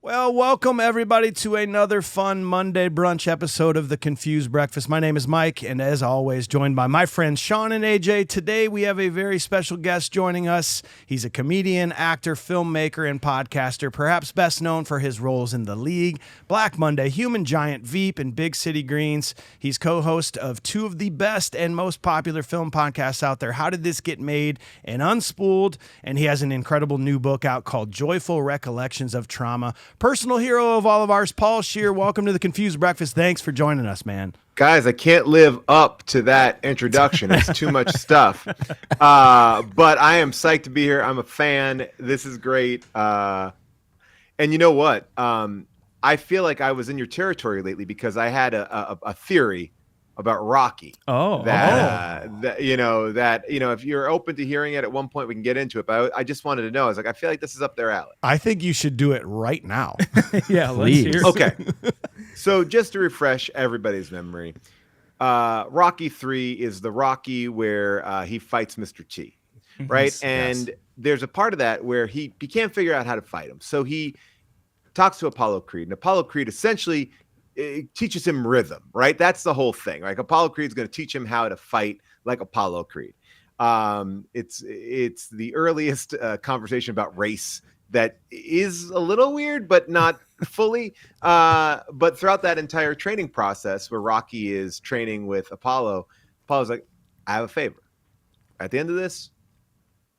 Well, welcome everybody to another fun Monday brunch episode of The Confused Breakfast. My name is Mike, and as always, joined by my friends Sean and AJ. Today, we have a very special guest joining us. He's a comedian, actor, filmmaker, and podcaster, perhaps best known for his roles in The League, Black Monday, Human Giant, Veep, and Big City Greens. He's co-host of two of the best and most popular film podcasts out there, How Did This Get Made and Unspooled, and he has an incredible new book out called Joyful Recollections of Trauma. Personal hero of all of ours, Paul Scheer. Welcome to The Confused Breakfast. Thanks for joining us, man. Guys, I can't live up to that introduction. It's too much stuff. But I am psyched to be here. I'm a fan. This is great. And you know what? I feel like I was in your territory lately because I had a theory about Rocky. That if you're open to hearing it at one point, we can get into it. But I just wanted to know. I was like, I feel like this is up their alley. I think you should do it right now. Yeah, let's hear it. Okay. So just to refresh everybody's memory, Rocky 3 is the Rocky where he fights Mr. T, right? Yes, and yes. there's a part of that where he can't figure out how to fight him. So he talks to Apollo Creed, and Apollo Creed essentially it teaches him rhythm, right? That's the whole thing. Like Apollo Creed's going to teach him how to fight like Apollo Creed. It's the earliest conversation about race that is a little weird, but not fully. But throughout that entire training process where Rocky is training with Apollo, Apollo's like, I have a favor. At the end of this,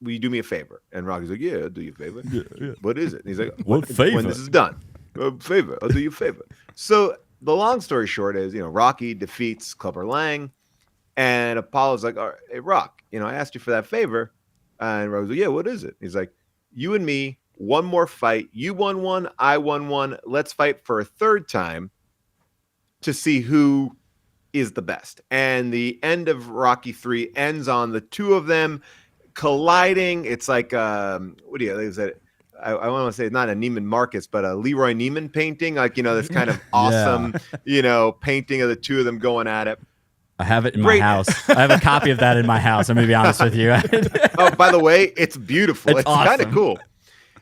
will you do me a favor? And Rocky's like, yeah, I'll do you a favor. Yeah. What is it? And he's like, What favor? When this is done. A favor. I'll do you a favor. So the long story short is, Rocky defeats Clubber Lang, and Apollo's like, all right, hey, Rock, I asked you for that favor. And Rocky's like, yeah, what is it? He's like, you and me, one more fight. You won one, I won one. Let's fight for a third time to see who is the best. And the end of Rocky 3 ends on the two of them colliding. It's like, what do you, is that? I want to say it's not a Neiman Marcus, but a Leroy Neiman painting, like, this kind of awesome, painting of the two of them going at it. I have it in my house. I have a copy of that in my house. I'm going to be honest with you. Oh, by the way, it's beautiful. It's awesome. Kind of cool.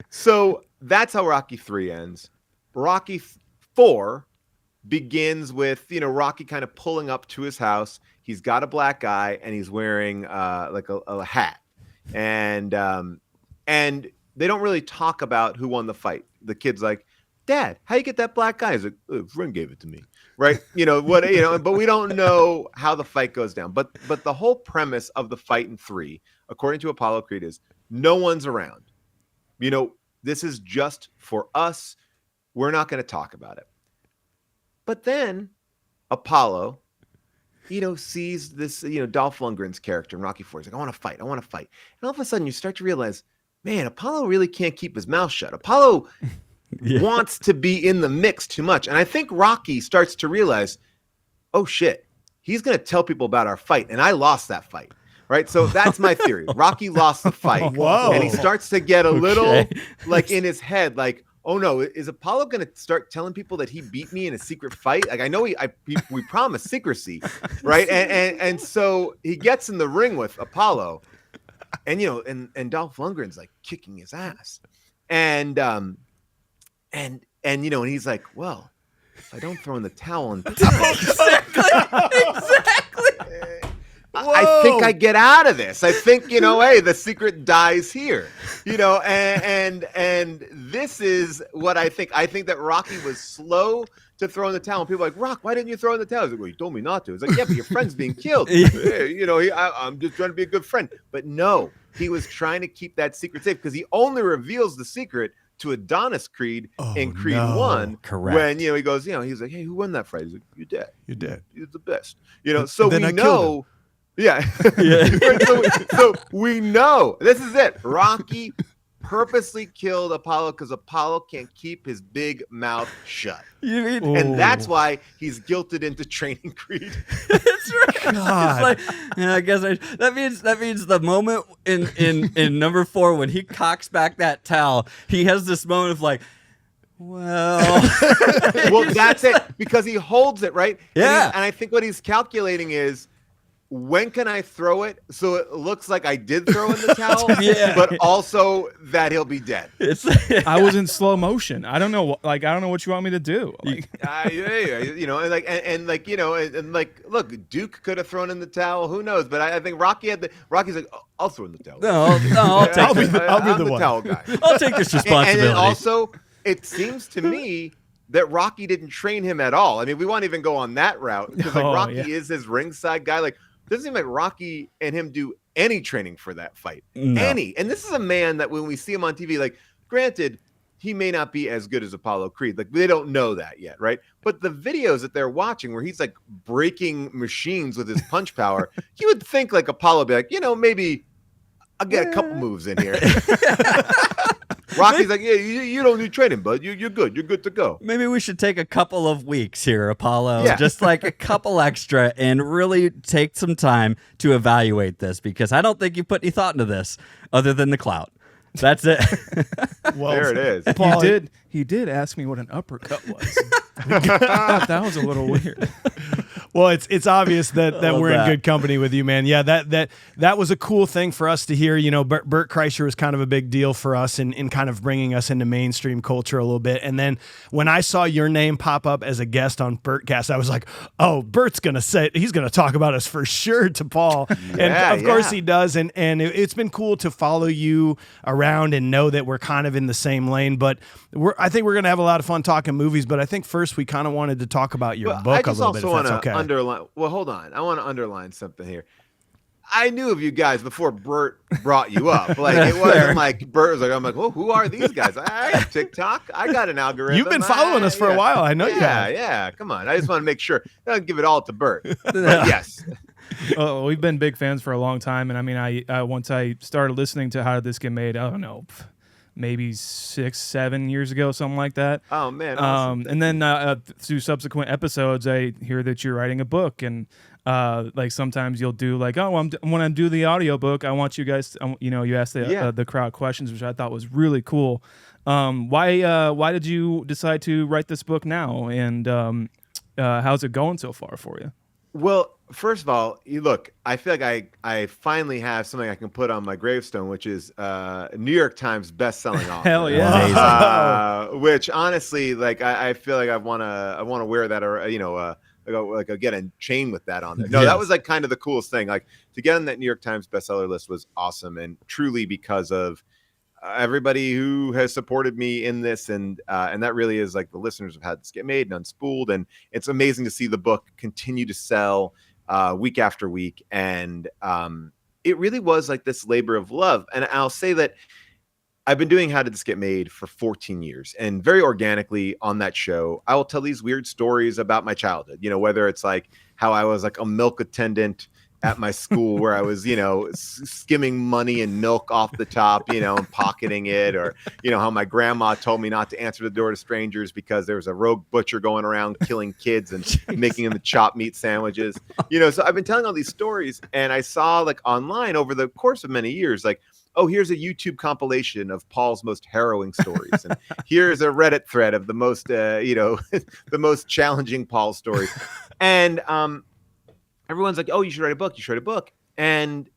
So that's how Rocky 3 ends. Rocky 4 begins with, Rocky kind of pulling up to his house. He's got a black eye and he's wearing like a hat. And they don't really talk about who won the fight. The kid's like, Dad, how you get that black eye? He's like, a friend gave it to me. Right. But we don't know how the fight goes down. But the whole premise of the fight in 3, according to Apollo Creed, is no one's around. This is just for us. We're not going to talk about it. But then Apollo, sees this, Dolph Lundgren's character in Rocky 4. He's like, I want to fight. And all of a sudden you start to realize, man, Apollo really can't keep his mouth shut. Apollo wants to be in the mix too much. And I think Rocky starts to realize, oh, shit, he's going to tell people about our fight. And I lost that fight, right? So that's my theory. Rocky lost the fight. Whoa. And he starts to get a little, like, in his head, like, oh, no, is Apollo going to start telling people that he beat me in a secret fight? Like, I know we promised secrecy, right? And so he gets in the ring with Apollo. And and Dolph Lundgren's like kicking his ass, and he's like, well, if I don't throw in the towel in time, exactly. I think I get out of this. I think hey, the secret dies here, and this is what I think. I think that Rocky was slow to throw in the towel. And people are like, Rock, why didn't you throw in the towel? He's like, well, you told me not to. It's like, yeah, but your friend's being killed. I'm just trying to be a good friend. But no, he was trying to keep that secret safe because he only reveals the secret to Adonis Creed in Creed 1. Correct. When, he goes, he's like, hey, who won that fight? He's like, you're dead. You're dead. You're the best. So we know. Yeah. Yeah. so we know this is it. Rocky purposely killed Apollo because Apollo can't keep his big mouth shut. And that's why he's guilted into training Creed. That's right. God. It's like, I guess that means the moment in number 4 when he cocks back that towel, he has this moment of like, well, that's it, because he holds it right. Yeah. And I think what he's calculating is, when can I throw it so it looks like I did throw in the towel, Yeah. but also that he'll be dead? It's I was in slow motion. I don't know. I don't know what you want me to do. Like, You know, and like, you know, and like, look, Duke could have thrown in the towel. Who knows? But I think Rocky's like, oh, I'll throw in the towel. no, I'll be the I'm one. towel guy. I'll take this responsibility. And then also, it seems to me that Rocky didn't train him at all. I mean, we won't even go on that route because like Rocky is his ringside guy. Like, doesn't seem like Rocky and him do any training for that fight. No. Any. And this is a man that when we see him on TV, like, granted, he may not be as good as Apollo Creed. Like, they don't know that yet, right? But the videos that they're watching where he's like breaking machines with his punch power, you would think like Apollo would be like, you know, maybe I'll get a couple moves in here. Rocky's like, yeah, you don't need training, bud. You're good. You're good to go. Maybe we should take a couple of weeks here, Apollo, Yeah. just like a couple extra, and really take some time to evaluate this, because I don't think you put any thought into this other than the clout. That's it. Well, There it is. Paul, he did ask me what an uppercut was. I thought that was a little weird. Well, it's obvious that love we're in that. good company with you, man. Yeah, that was a cool thing for us to hear. You know, Bert Kreischer was kind of a big deal for us in kind of bringing us into mainstream culture a little bit. And then when I saw your name pop up as a guest on Bertcast, I was like, oh, Bert's he's gonna talk about us for sure to Paul. And of course he does. And it's been cool to follow you around and know that we're kind of in the same lane. But I think we're gonna have a lot of fun talking movies. But I think first we kind of wanted to talk about your But book I a just little bit, also if that's want to okay. underline. Well, hold on. I want to underline something here. I knew of you guys before Bert brought you up. Like, it wasn't like Bert was like, I'm like, well, who are these guys? I have TikTok. I got an algorithm. You've been following us for a while. I know you have. Yeah. Come on. I just want to make sure. Don't give it all to Bert. But yes. Oh, we've been big fans for a long time, and I mean, I once I started listening to How Did This Get Made? I don't know, maybe 6-7 years ago, something like that. Oh man. Awesome. And then through subsequent episodes, I hear that you're writing a book, and like sometimes you'll do like, oh, when I do the audiobook, I want you guys, you ask the crowd questions, which I thought was really cool. Why did you decide to write this book now, and how's it going so far for you? Well, first of all, look, I feel like I finally have something I can put on my gravestone, which is New York Times best-selling author. Hell yeah. Which honestly, like I feel like I want to wear that, or like I'll get a chain with that on there. No, that was like kind of the coolest thing. Like to get on that New York Times bestseller list was awesome, and truly because of everybody who has supported me in this, and that really is like the listeners have had this get made and Unspooled, and it's amazing to see the book continue to sell week after week, and it really was like this labor of love. And I'll say that I've been doing How Did This Get Made for 14 years, and very organically on that show, I will tell these weird stories about my childhood, whether it's like how I was like a milk attendant at my school where I was, skimming money and milk off the top, and pocketing it, or, how my grandma told me not to answer the door to strangers because there was a rogue butcher going around killing kids and making them the chopped meat sandwiches, so I've been telling all these stories, and I saw like online over the course of many years, like, oh, here's a YouTube compilation of Paul's most harrowing stories. And here's a Reddit thread of the most, the most challenging Paul stories. And, everyone's like, oh, you should write a book. You should write a book. And,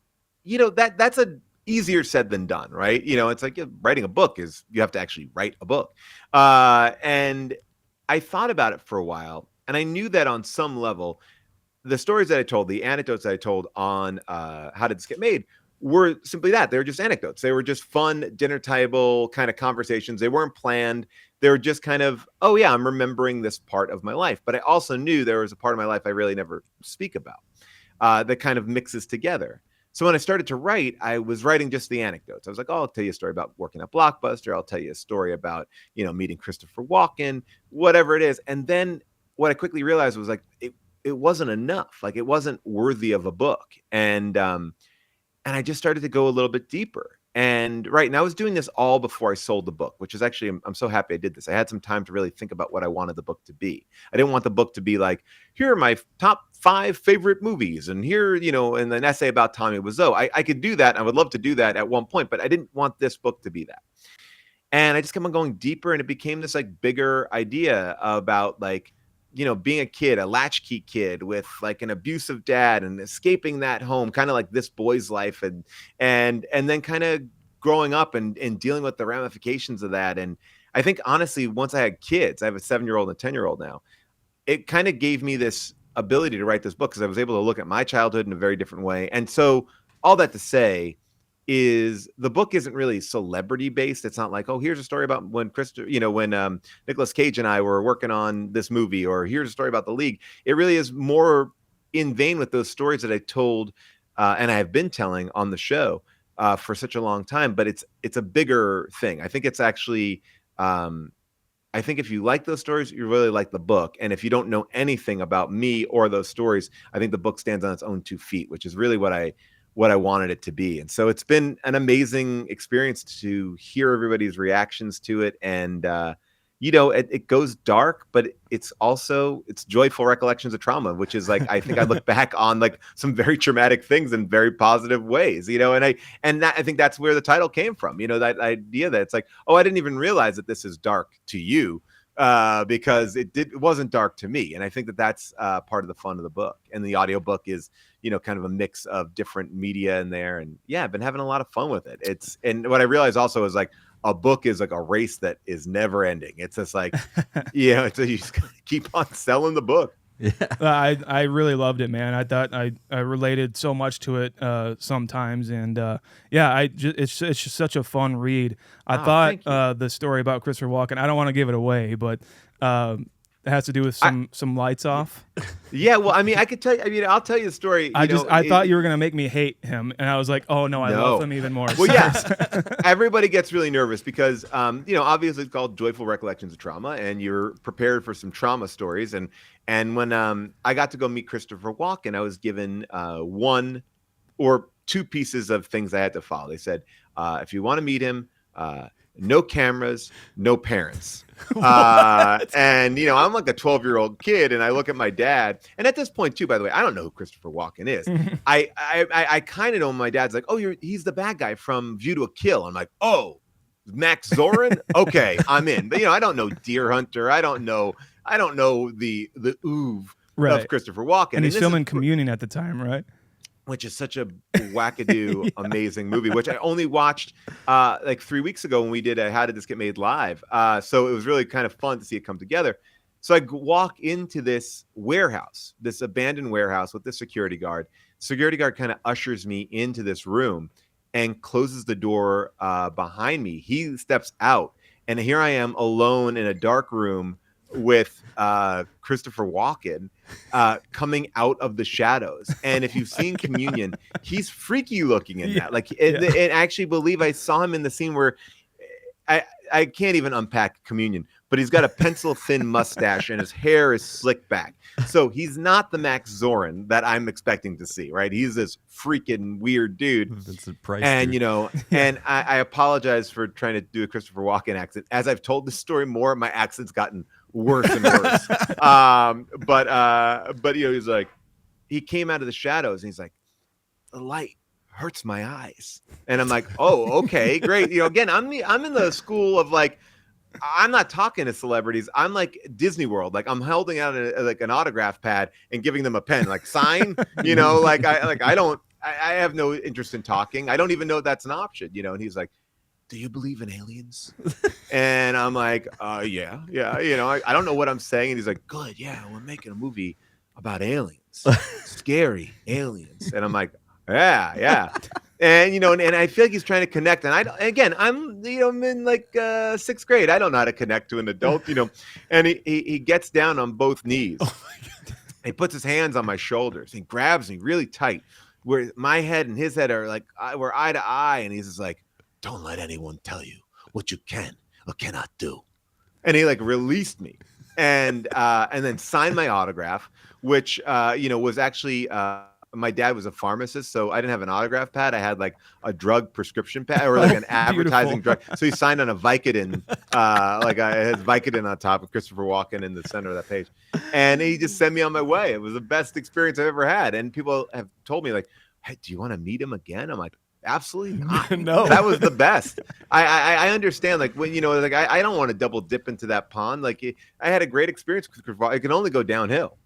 that's a easier said than done, right? It's like writing a book is you have to actually write a book. And I thought about it for a while, and I knew that on some level, the stories that I told, the anecdotes that I told on How Did This Get Made were simply that. They were just anecdotes. They were just fun dinner table kind of conversations. They weren't planned. They were just kind of, oh yeah, I'm remembering this part of my life. But I also knew there was a part of my life I really never speak about that kind of mixes together. So when I started to write, I was writing just the anecdotes. I was like, oh, I'll tell you a story about working at Blockbuster. I'll tell you a story about, meeting Christopher Walken, whatever it is. And then what I quickly realized was like, it wasn't enough. Like it wasn't worthy of a book. And I just started to go a little bit deeper. And I was doing this all before I sold the book, which is actually, I'm so happy I did this. I had some time to really think about what I wanted the book to be. I didn't want the book to be like, here are my top 5 favorite movies. And here, and an essay about Tommy Wiseau. I could do that. I would love to do that at one point, but I didn't want this book to be that. And I just kept on going deeper, and it became this like bigger idea about like being a kid, a latchkey kid with like an abusive dad and escaping that home, kind of like this boy's life, and then kind of growing up and dealing with the ramifications of that. And I think honestly, once I had kids, I have a 7-year-old and a 10-year-old now, it kind of gave me this ability to write this book because I was able to look at my childhood in a very different way. And so all that to say is the book isn't really celebrity based. It's not like, oh, here's a story about when Nicolas Cage and I were working on this movie, or here's a story about the League. It really is more in vein with those stories that I told and I have been telling on the show for such a long time. But it's a bigger thing. I think it's actually I think if you like those stories, you really like the book. And if you don't know anything about me or those stories, I think the book stands on its own 2 feet, which is really what I wanted it to be. And so it's been an amazing experience to hear everybody's reactions to it. And, it goes dark, but it's Joyful Recollections of Trauma, which is like, I think I look back on like some very traumatic things in very positive ways, and I think that's where the title came from, that idea that it's like, oh, I didn't even realize that this is dark to you because it wasn't dark to me. And I think that's part of the fun of the book. And the audiobook is, kind of a mix of different media in there. And yeah, I've been having a lot of fun with it. And what I realized also is like, a book is like a race that is never ending. It's just like, you just keep on selling the book. Yeah. I really loved it, man. I thought I related so much to it sometimes, and it's just such a fun read. I thought the story about Christopher Walken, I don't want to give it away, but it has to do with some lights off. Yeah, well, I mean, I could tell you. I mean, I'll tell you the story. I thought you were gonna make me hate him, and I was like, oh no, I love him even more. Well, yeah, everybody gets really nervous because, obviously it's called Joyful Recollections of Trauma, and you're prepared for some trauma stories. And when I got to go meet Christopher Walken, I was given 1 or 2 pieces of things I had to follow. They said, if you want to meet him, no cameras, no parents. And I'm like a 12-year-old kid, and I look at my dad, and at this point too, by the way, I don't know who Christopher Walken is. I kind of know my dad's like, oh, he's the bad guy from View to a Kill. I'm like, oh, Max Zorin? Okay, I'm in. But I don't know Deer Hunter. I don't know the oeuvre of Christopher Walken. And he's filming Communion at the time, right? Which is such a wackadoo, amazing movie, which I only watched like 3 weeks ago when we did a How Did This Get Made live. So it was really kind of fun to see it come together. So I walk into this warehouse, this abandoned warehouse with the security guard. Security guard kind of ushers me into this room and closes the door behind me. He steps out, and here I am alone in a dark room with Christopher Walken coming out of the shadows. And if you've seen Communion, he's freaky looking in that. Like, and I actually believe I saw him in the scene where I can't even unpack Communion, but he's got a pencil thin mustache and his hair is slicked back. So he's not the Max Zorin that I'm expecting to see, right? He's this freaking weird dude. That's a price. And, dude. And I apologize for trying to do a Christopher Walken accent. As I've told this story more, my accent's gotten worse and worse. But he's like, he came out of the shadows and he's like, the light hurts my eyes. And I'm like, oh, okay, great. Again, I'm in the school of like, I'm not talking to celebrities. I'm like Disney World. Like I'm holding out an autograph pad and giving them a pen, like sign, I have no interest in talking. I don't even know that's an option, and he's like, do you believe in aliens? And I'm like, yeah. I don't know what I'm saying. And he's like, good. Yeah. We're making a movie about aliens, scary aliens. And I'm like, yeah. And, and I feel like he's trying to connect. And I'm in like 6th grade. I don't know how to connect to an adult, and he gets down on both knees. Oh my God. He puts his hands on my shoulders. He grabs me really tight where my head and his head are like, we're eye to eye. And he's just like, don't let anyone tell you what you can or cannot do. And he like released me and then signed my autograph, which, was actually, my dad was a pharmacist, so I didn't have an autograph pad. I had like a drug prescription pad or like an advertising drug. So he signed on a Vicodin, his Vicodin on top of Christopher Walken in the center of that page. And he just sent me on my way. It was the best experience I've ever had. And people have told me like, hey, do you want to meet him again? I'm like, Absolutely not. No. That was the best. I understand, like, when, like, I don't want to double dip into that pond. Like, I had a great experience with Chris Walken. It can only go downhill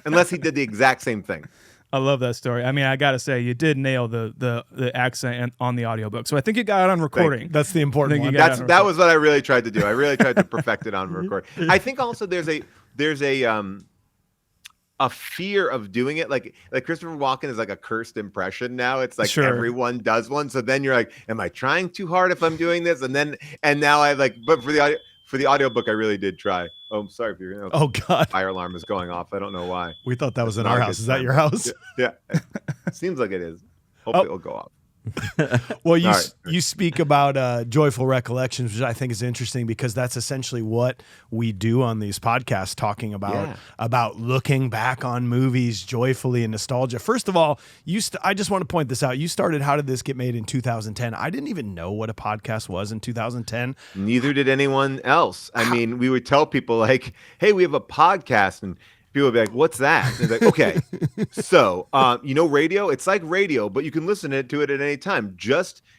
unless he did the exact same thing. I love that story. I mean, I got to say, you did nail the accent on the audiobook. So I think you got it on recording. That's the important one. That was what I really tried to do. I really tried to perfect it on recording. I think also there's a fear of doing it. Like Christopher Walken is like a cursed impression now. It's like everyone does one. So then you're like, am I trying too hard if I'm doing this? And now I like, but for the audiobook, I really did try. Oh, I'm sorry if you're, oh God, fire alarm is going off. I don't know why. We thought that was in our house. Is that your house? Yeah. Seems like it is. Hopefully it'll go off. Well, you speak about Joyful Recollections, which I think is interesting because that's essentially what we do on these podcasts, talking about looking back on movies joyfully and nostalgia. First of all, I just want to point this out. You started How Did This Get Made in 2010. I didn't even know what a podcast was in 2010. Neither did anyone else. I mean, we would tell people like, hey, we have a podcast, and people would be like, what's that? And they're like, okay, so, radio? It's like radio, but you can listen to it at any time.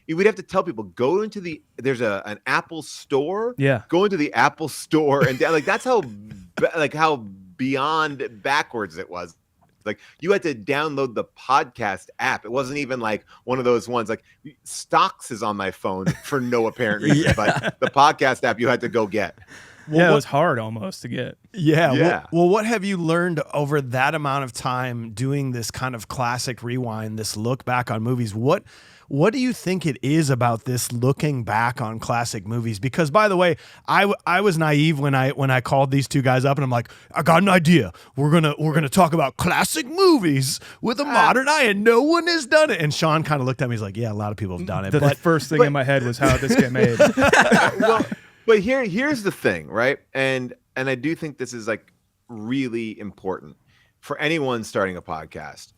We'd have to tell people, go into there's an Apple store. Yeah. Go into the Apple store. And like, that's how beyond backwards it was. Like, you had to download the podcast app. It wasn't even like one of those ones like Stocks is on my phone for no apparent reason, but the podcast app you had to go get. Well, it was hard almost to get. Yeah. Well, what have you learned over that amount of time doing this kind of classic rewind, this look back on movies? What do you think it is about this looking back on classic movies? Because, by the way, I was naive when I called these two guys up and I'm like, I got an idea. We're gonna talk about classic movies with a modern eye, and no one has done it. And Sean kind of looked at me. He's like, yeah, a lot of people have done it. The first thing in my head was How Did This Get Made? But here's the thing, right? And I do think this is like really important for anyone starting a podcast.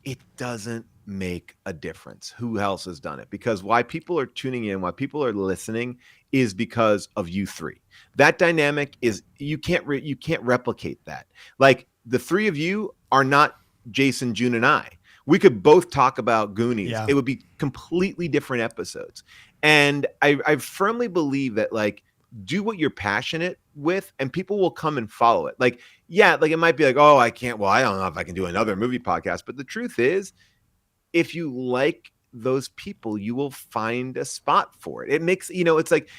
It doesn't make a difference who else has done it, because why people are tuning in, why people are listening is because of you three. That dynamic is you can't replicate that. Like, the three of you are not Jason, June, and I. We could both talk about Goonies. Yeah. It would be completely different episodes. And I firmly believe that, like, do what you're passionate with and people will come and follow it. Like, yeah, like it might be like, oh, I don't know if I can do another movie podcast. But the truth is, if you like those people, you will find a spot for it. It makes, it's like,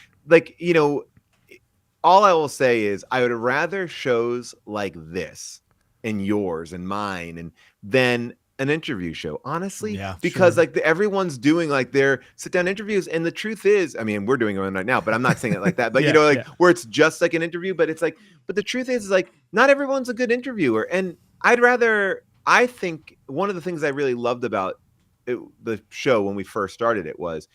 all I will say is I would rather shows like this and yours and mine and then an interview show, honestly, because everyone's doing like their sit down interviews. And the truth is, I mean, we're doing one right now, but I'm not saying it like that, but where it's just like an interview, but it's like, but the truth is like, not everyone's a good interviewer. And I think one of the things I really loved about the show when we first started it was,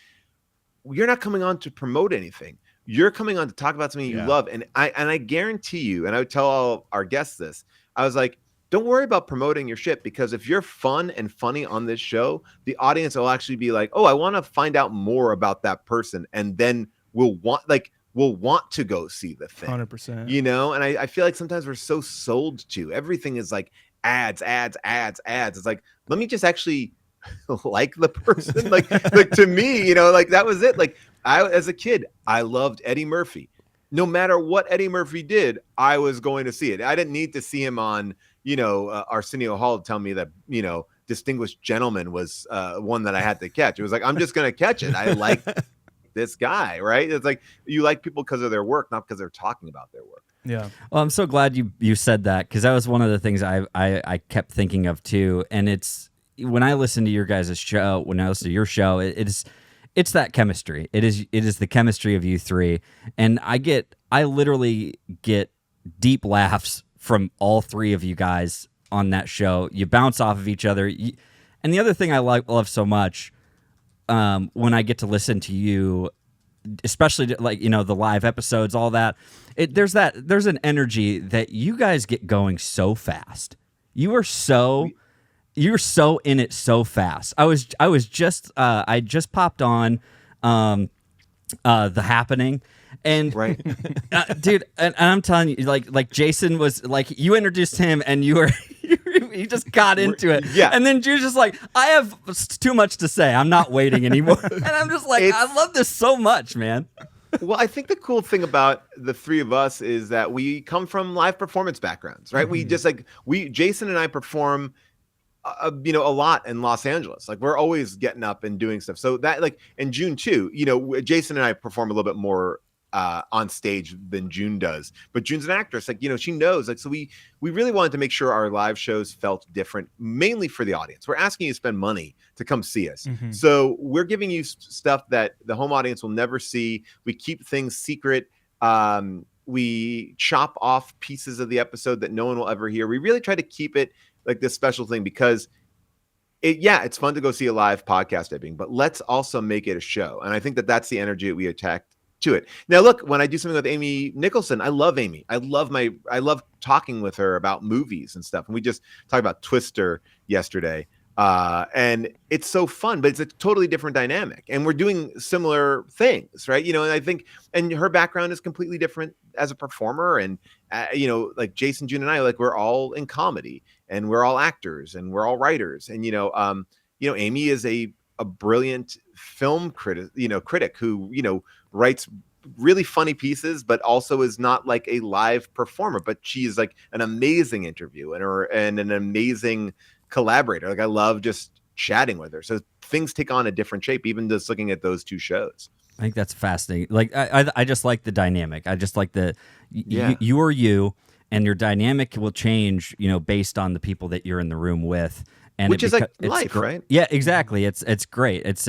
you're not coming on to promote anything. You're coming on to talk about something you love. And I guarantee you, and I would tell all our guests this, I was like, don't worry about promoting your shit, because if you're fun and funny on this show, the audience will actually be like, oh, I want to find out more about that person. And then we'll want to go see the thing. 100%. And I feel like sometimes we're so sold to everything is like ads. It's like, let me just actually like the person. like to me, like that was it. Like as a kid, I loved Eddie Murphy. No matter what Eddie Murphy did, I was going to see it. I didn't need to see him on, Arsenio Hall to tell me that, Distinguished Gentleman was one that I had to catch. It was like, I'm just going to catch it. I like this guy, right? It's like, you like people because of their work, not because they're talking about their work. Yeah. Well, I'm so glad you said that, because that was one of the things I kept thinking of too. And it's, when I listen to your guys' show, when I listen to your show, it's that chemistry. It is the chemistry of you three. And I literally get deep laughs from all three of you guys on that show. You bounce off of each other. And the other thing I love so much, when I get to listen to you, especially like, the live episodes, all that, there's an energy that you guys get going so fast. You're so in it so fast. I just popped on The Happening, and right, dude, and I'm telling you, like Jason was like, you introduced him, and you were he just got into it. Yeah. And then Drew's just like, I have too much to say. I'm not waiting anymore. And I'm just like, I love this so much, man. Well, I think the cool thing about the three of us is that we come from live performance backgrounds, right? We just Jason and I perform, a lot in Los Angeles. Like we're always getting up and doing stuff. So that and June too, Jason and I perform a little bit more on stage than June does, but June's an actress. She knows. So we really wanted to make sure our live shows felt different, mainly for the audience. We're asking you to spend money to come see us. So we're giving you stuff that the home audience will never see. We keep things secret. We chop off pieces of the episode that no one will ever hear. We really try to keep it like this special thing because it's fun to go see a live podcast taping, but let's also make it a show. And I think that that's the energy that we attacked to it. Now, look, when I do something with Amy Nicholson, I love Amy. I love talking with her about movies and stuff. And we just talked about Twister yesterday. And it's so fun, but it's a totally different dynamic. And we're doing similar things, right? And I think, and her background is completely different as a performer. And, like Jason, June, and I, we're all in comedy and we're all actors and we're all writers. And, Amy is a brilliant film critic who, writes really funny pieces, but also is not like a live performer, but she's like an amazing interviewer and an amazing collaborator. Like I love just chatting with her. So things take on a different shape, even just looking at those two shows. I think that's fascinating. Like I just like the dynamic. I just like you are you, and your dynamic will change, based on the people that you're in the room with. And which is like life, right? Yeah, exactly. It's great. It's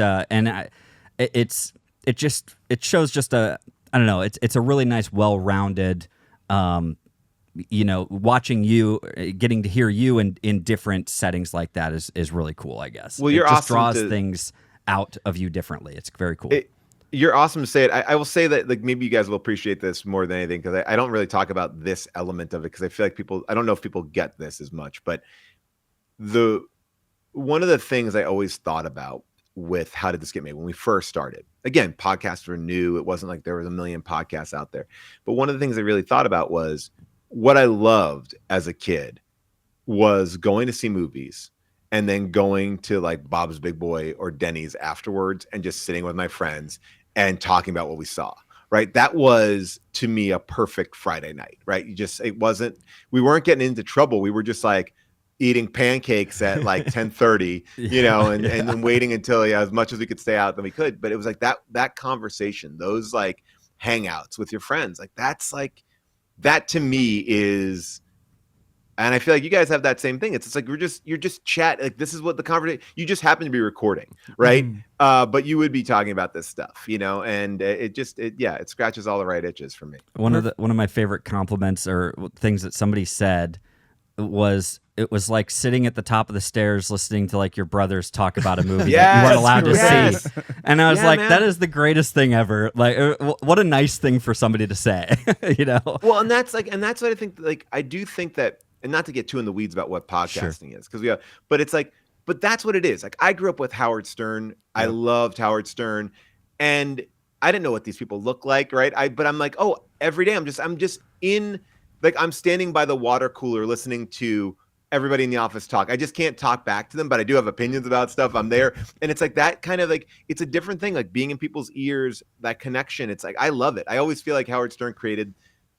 it shows just it's a really nice, well-rounded, watching you, getting to hear you in different settings like that is really cool, I guess. Well, you're it just awesome draws things out of you differently. It's very cool. You're awesome to say it. I will say that maybe you guys will appreciate this more than anything because I don't really talk about this element of it because I feel like I don't know if people get this as much, but one of the things I always thought about with How Did This Get Made when we first started, again, podcasts were new. It wasn't like there was a million podcasts out there. But one of the things I really thought about was what I loved as a kid was going to see movies and then going to like Bob's Big Boy or Denny's afterwards and just sitting with my friends and talking about what we saw. Right. That was to me a perfect Friday night. Right. We weren't getting into trouble. We were just like eating pancakes at like 10:30, and then waiting until as much as we could stay out than we could. But it was like that conversation, those like hangouts with your friends, like that's like that to me is, and I feel like you guys have that same thing. It's like you're just chat. Like this is what the conversation. You just happen to be recording, right? But you would be talking about this stuff, and it scratches all the right itches for me. One of my favorite compliments or things that somebody said was it was like sitting at the top of the stairs listening to like your brothers talk about a movie that you weren't allowed to see. And I was like, man, that is the greatest thing ever. Like, what a nice thing for somebody to say, Well, and that's what I think. Like, I do think that, and not to get too in the weeds about what podcasting is, because but it's like, but that's what it is. Like, I grew up with Howard Stern. Yep. I loved Howard Stern, and I didn't know what these people look like, right? But I'm like, oh, every day I'm just in. Like I'm standing by the water cooler listening to everybody in the office talk. I just can't talk back to them, but I do have opinions about stuff. I'm there. And it's like that kind of like, it's a different thing, like being in people's ears, that connection. It's like, I love it. I always feel like Howard Stern created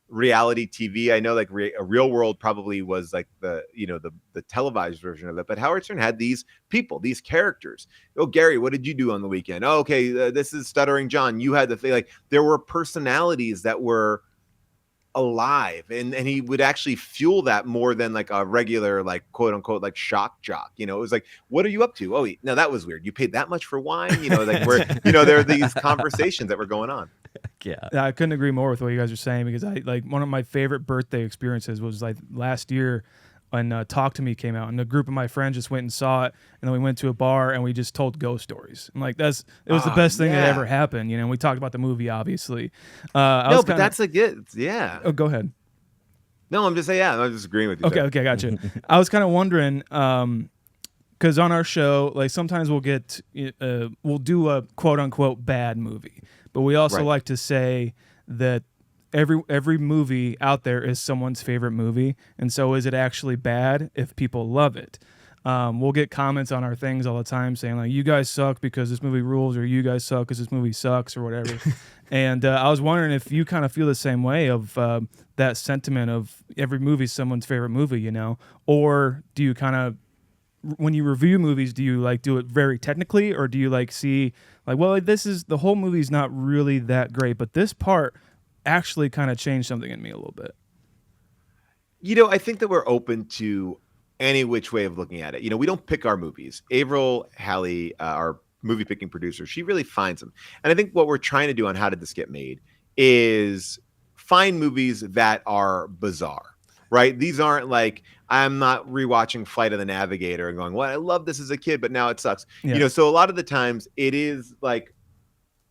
reality TV. I know like a Real World probably was like the televised version of it, but Howard Stern had these people, these characters. Oh, Gary, what did you do on the weekend? Oh, okay. This is Stuttering John. You had the thing, like there were personalities that were alive, and he would actually fuel that more than like a regular like quote unquote like shock jock. It was like, what are you up to? Oh, no, that was weird. You paid that much for wine? Like where there are these conversations that were going on. Yeah, I couldn't agree more with what you guys are saying, because I like one of my favorite birthday experiences was like last year when Talk to Me came out, and a group of my friends just went and saw it, and then we went to a bar and we just told ghost stories. And like it was the best thing that ever happened. And we talked about the movie, obviously. That's like it. Yeah. Oh, go ahead. No, I'm just saying. Yeah, I'm just agreeing with you. Okay, gotcha. I was kind of wondering, because on our show, like sometimes we'll do a quote unquote bad movie, but we also like to say that every movie out there is someone's favorite movie, and so is it actually bad if people love it? We'll get comments on our things all the time saying like, you guys suck because this movie rules, or you guys suck because this movie sucks, or whatever. And I was wondering if you kind of feel the same way of that sentiment of every movie is someone's favorite movie, you know? Or do you kind of, when you review movies, do you like do it very technically, or do you like see like, well, like, this is, the whole movie's not really that great, but this part actually kind of changed something in me a little bit? You know, I think that we're open to any which way of looking at it. You know, we don't pick our movies. Avril Halley, our movie picking producer, she really finds them. And I think what we're trying to do on How Did This Get Made is find movies that are bizarre, right? These aren't like, I'm not rewatching Flight of the Navigator and going, well, I love this as a kid, but now it sucks. Yeah. You know, so a lot of the times it is like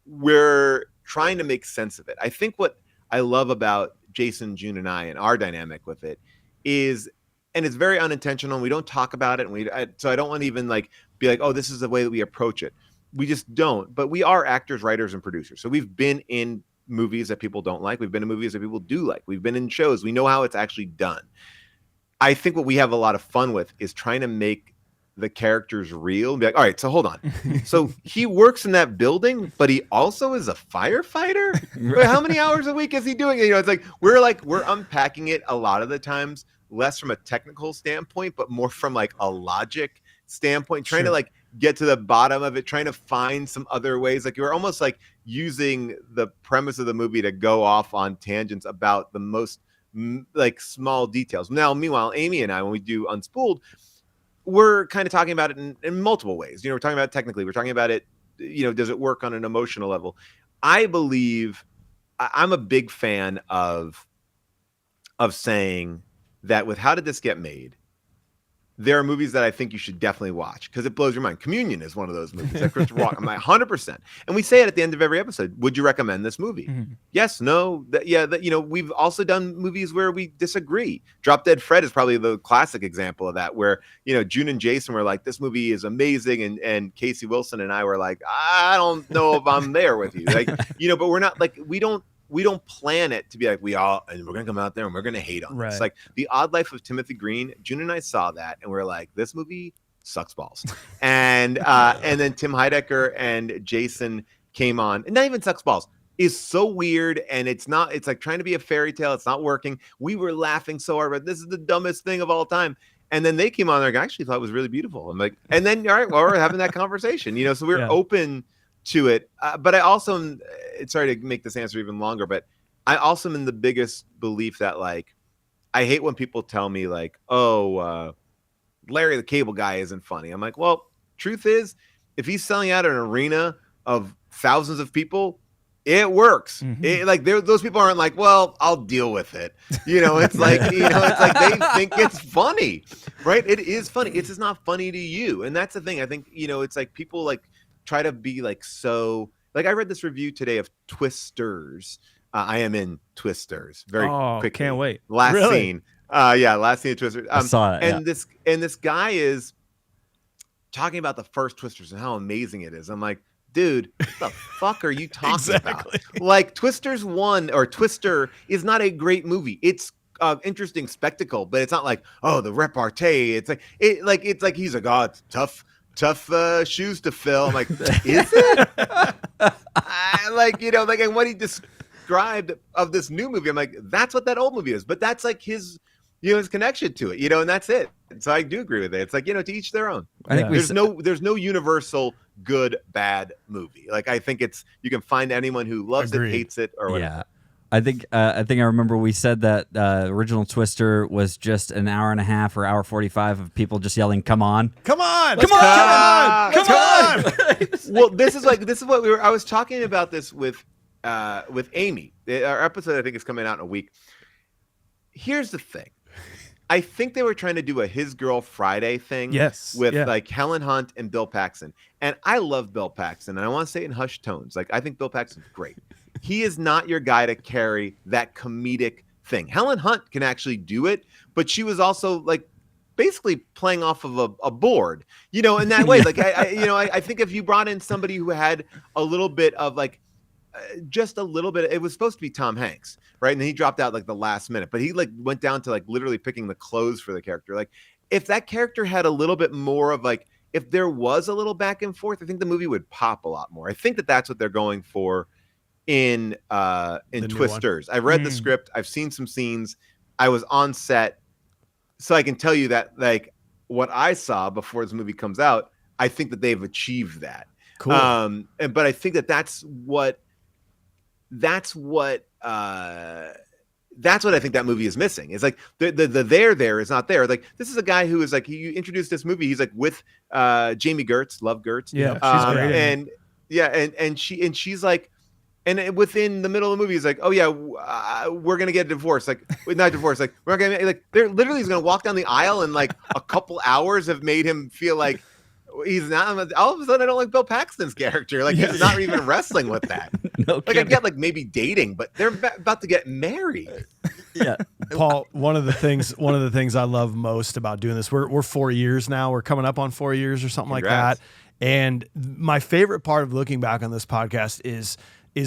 we're trying to make sense of it. I think what I love about Jason, June, and I and our dynamic with it is, and it's very unintentional, and we don't talk about it, and so I don't want to even like be like, oh, this is the way that we approach it. We just don't. But we are actors, writers, and producers. So we've been in movies that people don't like. We've been in movies that people do like. We've been in shows. We know how it's actually done. I think what we have a lot of fun with is trying to make the characters real and be like, all right, so hold on. So he works in that building, but he also is a firefighter? Right. How many hours a week is he doing? You know, it's like we're unpacking it a lot of the times, less from a technical standpoint, but more from like a logic standpoint, trying to like get to the bottom of it, trying to find some other ways. Like you're almost like using the premise of the movie to go off on tangents about the most like small details. Now, meanwhile, Amy and I, when we do Unspooled, we're kind of talking about it in multiple ways. You know, we're talking about it technically. We're talking about it, you know, does it work on an emotional level? I believe I'm a big fan of saying that with How Did This Get Made, there are movies that I think you should definitely watch because it blows your mind. Communion is one of those movies that Christopher Walken, I'm like 100%. And we say it at the end of every episode. Would you recommend this movie? Mm-hmm. Yes, no, you know, we've also done movies where we disagree. Drop Dead Fred is probably the classic example of that, where, you know, June and Jason were like, this movie is amazing. And Casey Wilson and I were like, I don't know if I'm there with you. Like, you know, but we're not like, we don't plan it to be like and we're gonna come out there and we're gonna hate on this. Like The Odd Life of Timothy Green, June and I saw that and we're like, this movie sucks balls. And then Tim Heidecker and Jason came on, and not even sucks balls, is so weird, and it's like trying to be a fairy tale. It's not working. We were laughing so hard, but this is the dumbest thing of all time. And then they came on there, I actually thought it was really beautiful. I'm like, and then all right, well, we're having that conversation, you know. So we're open to it, but I also, sorry to make this answer even longer, but I also am in the biggest belief that like, I hate when people tell me like, oh, Larry the Cable Guy isn't funny. I'm like, well, truth is, if he's selling out an arena of thousands of people, it works. Mm-hmm. Like those people aren't like, well, I'll deal with it. You know, it's like, you know, it's like they think it's funny, right? It is funny. It's just not funny to you. And that's the thing. I think, you know, it's like people like try to be like, so like I read this review today of Twisters. I am in Twisters very quickly. Can't wait. Last scene. Last scene of Twisters. I saw it. And this guy is talking about the first Twisters and how amazing it is. I'm like, dude, what the fuck are you talking about? Like Twisters 1 or Twister is not a great movie. It's interesting spectacle, but it's not like, oh, the repartee. It's like he's like, oh, it's tough shoes to fill. I'm like, is it? Like, you know, like, and what he described of this new movie, I'm like, that's what that old movie is. But that's like his, you know, his connection to it, you know, and that's it. And so I do agree with it. It's like, you know, to each their own. I think there's no universal good, bad movie. Like, I think you can find anyone who loves it, hates it, or whatever. Yeah. I think I remember we said that original Twister was just an hour and a half or hour 45 of people just yelling, "Come on, come on, come on, come on!" Well, this is what I was talking about this with Amy. Our episode, I think, is coming out in a week. Here's the thing. I think they were trying to do a His Girl Friday thing with like Helen Hunt and Bill Paxton. And I love Bill Paxton, and I want to say it in hushed tones. Like, I think Bill Paxton's great. He is not your guy to carry that comedic thing. Helen Hunt can actually do it, but she was also like basically playing off of a board, you know, in that way. Like, I think if you brought in somebody who had a little bit of like just a little bit. It was supposed to be Tom Hanks, right? And then he dropped out like the last minute, but he like went down to like literally picking the clothes for the character. Like if that character had a little bit more of like, if there was a little back and forth, I think the movie would pop a lot more. I think that that's what they're going for in Twisters. I read the script. I've seen some scenes. I was on set, so I can tell you that like what I saw before this movie comes out, I think that they've achieved that. Cool. But I think that that's what I think that movie is missing. It's like the there is not there. Like this is a guy who is like, he introduced this movie. He's like with Jamie Gertz, love Gertz. Yeah, she's great. And yeah, and she's like, and within the middle of the movie, he's like, oh yeah, we're gonna get divorced. Like not divorced. Like we're not gonna like. They're literally he's gonna walk down the aisle, and like a couple hours have made him feel like he's not. All of a sudden, I don't like Bill Paxton's character. Like he's not even wrestling with that. No like I get like maybe dating, but they're about to get married. Yeah, Paul, one of the things I love most about doing this, we're 4 years now. We're coming up on 4 years or something Congrats. like that. And my favorite part of looking back on this podcast is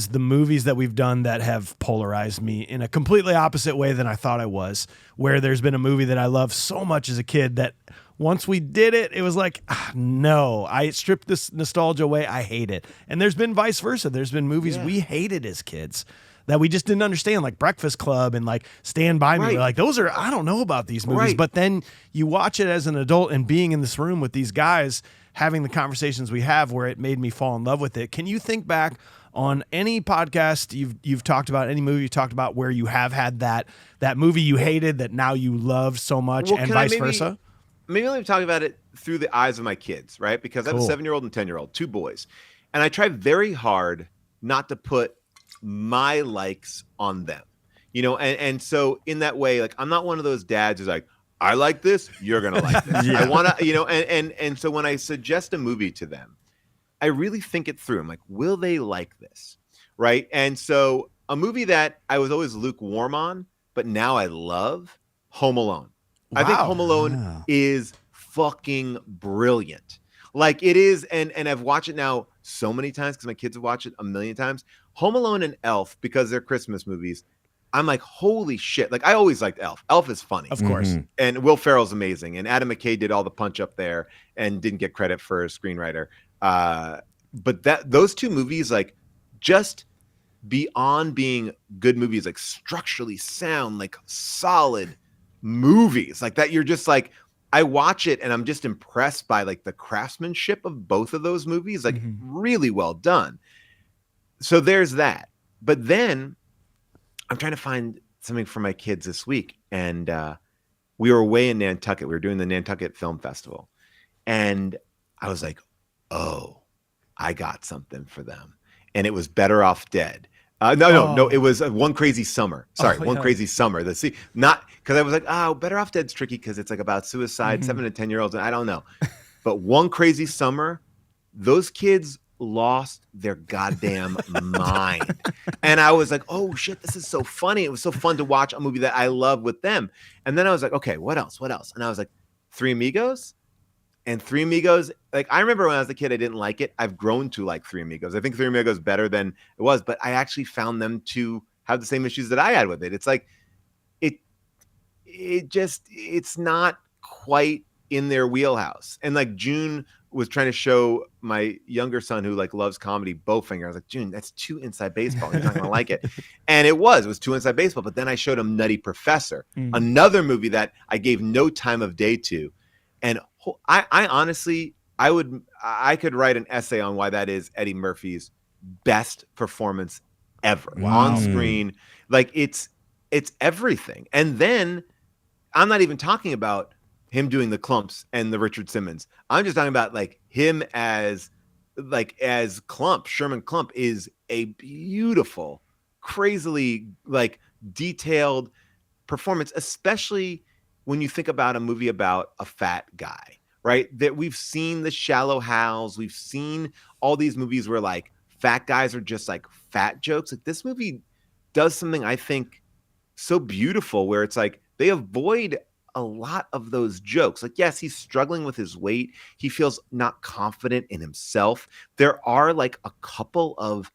the movies that we've done that have polarized me in a completely opposite way than I thought I was, where there's been a movie that I loved so much as a kid that once we did it, it was like, no, I stripped this nostalgia away. I hate it. And there's been vice versa. There's been movies we hated as kids that we just didn't understand, like Breakfast Club and like Stand By Me. Right. We're like, those are, I don't know about these movies. Right. But then you watch it as an adult and being in this room with these guys, having the conversations we have where it made me fall in love with it. Can you think back on any podcast you've talked about, any movie you talked about where you have had that movie you hated that now you love so much, and vice versa? Maybe let me talk about it through the eyes of my kids, right? Because I have a 7-year-old and 10-year-old, 2 boys. And I try very hard not to put my likes on them, you know? And so in that way, like, I'm not one of those dads who's like, I like this, you're going to like this. I want to, you know, and so when I suggest a movie to them, I really think it through. I'm like, will they like this? Right. And so a movie that I was always lukewarm on, but now I love, Home Alone. Wow. I think Home Alone is fucking brilliant. Like it is. And I've watched it now so many times because my kids have watched it a million times. Home Alone and Elf, because they're Christmas movies, I'm like, holy shit. Like I always liked Elf. Elf is funny. Of course. Mm-hmm. And Will Ferrell's amazing. And Adam McKay did all the punch up there and didn't get credit for a screenwriter. But those 2 movies, like just beyond being good movies, like structurally sound, like solid movies like that. You're just like, I watch it and I'm just impressed by like the craftsmanship of both of those movies, like really well done. So there's that. But then I'm trying to find something for my kids this week. And we were away in Nantucket. We were doing the Nantucket Film Festival. And I was like, oh, I got something for them. And it was Better Off Dead. No. It was One Crazy Summer. Sorry, One Crazy Summer. Not because I was like, oh, Better Off Dead's tricky because it's like about suicide, 7 to 10-year-olds. And I don't know. But One Crazy Summer, those kids lost their goddamn mind. And I was like, oh shit, this is so funny. It was so fun to watch a movie that I love with them. And then I was like, okay, what else? And I was like, Three Amigos. And Three Amigos, like I remember when I was a kid, I didn't like it. I've grown to like Three Amigos. I think Three Amigos is better than it was, but I actually found them to have the same issues that I had with it. It's like, it's not quite in their wheelhouse. And like June was trying to show my younger son who like loves comedy Bowfinger. I was like, June, that's too Inside Baseball. He's not going to like it. And it was too Inside Baseball. But then I showed him Nutty Professor, another movie that I gave no time of day to. And I honestly, I could write an essay on why that is Eddie Murphy's best performance ever on screen. Like it's everything. And then I'm not even talking about him doing the Clumps and the Richard Simmons. I'm just talking about like him as Clump. Sherman Clump is a beautiful, crazily like detailed performance, especially when you think about a movie about a fat guy, right? That we've seen the Shallow Hals, we've seen all these movies where like fat guys are just like fat jokes. Like this movie does something I think so beautiful where it's like they avoid a lot of those jokes. Like, yes, he's struggling with his weight. He feels not confident in himself. There are like a couple of